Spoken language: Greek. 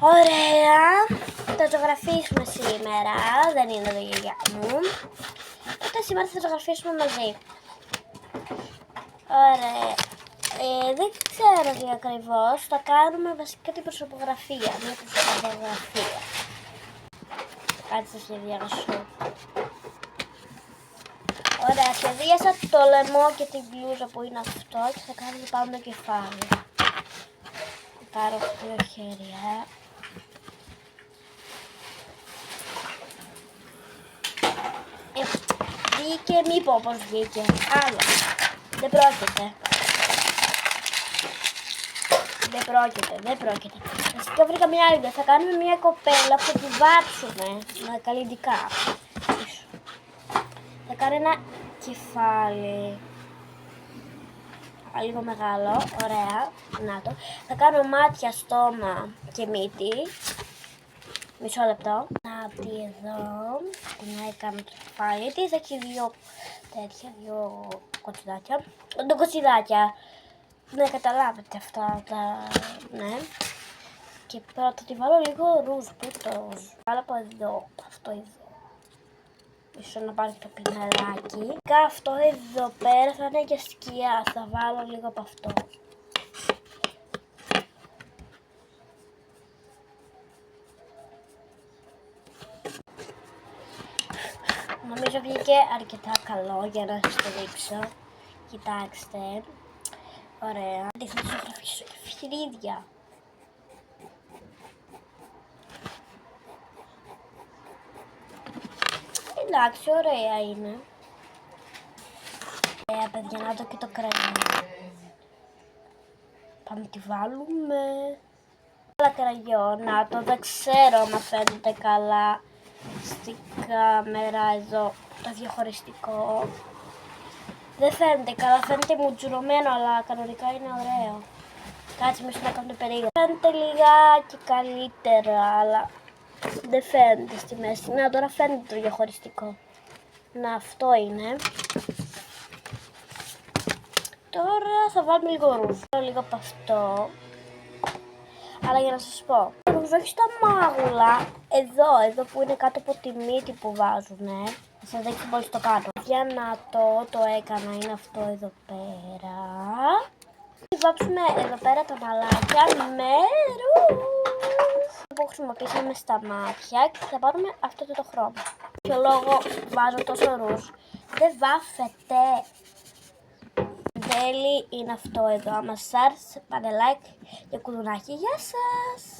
Ωραία, θα ζωγραφίσουμε σήμερα, δεν είναι εδώ η γιαγιά μου. Οπότε σήμερα θα ζωγραφίσουμε μαζί. Ωραία, δεν ξέρω τι ακριβώς, θα κάνουμε βασικά την προσωπογραφία, μια προσωπογραφία. Κάτσε να σχεδιάσω. Ωραία, σχεδίασα το λαιμό και την μπλούζα που είναι αυτό και θα κάνουμε πάνω το κεφάλι. Θα πάρω 2 χέρια. Βγήκε, μη πω πως βγήκε. Άλλο. Δεν πρόκειται. Δεν πρόκειται. Βασικά βρήκα μια άλλη ιδέα. Θα κάνουμε μια κοπέλα που θα τη βάψουμε με καλλιντικά. Θα κάνω ένα κεφάλι. Λίγο μεγάλο. Ωραία. Να το. Θα κάνω μάτια, στόμα και μύτη. Μισό λεπτό. Να δει εδώ. Να έκαμε το κεφάλι της. Έχει 2 τέτοια, 2 κοτσιδάκια. Το κοτσιδάκια. Ναι, καταλάβετε αυτά τα... ναι. Και πρώτα θα τη βάλω λίγο ρούζ. Πού το ρούζ. Βάλω από εδώ. Αυτό εδώ. Ίσως να πάρει το πινελάκι. Και αυτό εδώ πέρα θα είναι για σκιά. Θα βάλω λίγο από αυτό. Νομίζω βγήκε αρκετά καλό για να σας το δείξω. Κοιτάξτε. Ωραία. Θα σας ζωγραφίσω και φρύδια. Εντάξει, ωραία είναι. Παιδιά, να το και το κραγιό. Πάμε να τη βάλουμε. Άλλα κραγιό, να το, δεν ξέρω αν φαίνεται καλά στην κάμερα εδώ το διαχωριστικό. Δεν φαίνεται καλά, φαίνεται μουτζουρωμένο, αλλά κανονικά είναι ωραίο. Κάτσε μισό να κάνω το περίγραφο. Φαίνεται λιγάκι καλύτερα, αλλά δεν φαίνεται στη μέση. Να, τώρα φαίνεται το διαχωριστικό. Να, αυτό είναι. Τώρα θα βάλουμε λίγο ρούζ. Λίγο από αυτό. Αλλά για να σας πω, το ρούζ όχι στα μάγουλα. Εδώ που είναι κάτω από τη μύτη που βάζουνε. Θα σας δείξω πολύ στο κάτω. Για να το έκανα, είναι αυτό εδώ πέρα. Θα βάψουμε εδώ πέρα τα μαλάκια με ρούζ που χρησιμοποιήσαμε στα μάτια και θα πάρουμε αυτό το χρώμα. Ποιο λόγο βάζω τόσο ρούζ? Δεν βάφεται. Τέλει είναι αυτό εδώ. Άμα σας άρεσε, πάρε like και κουδουνάκι. Γεια σας!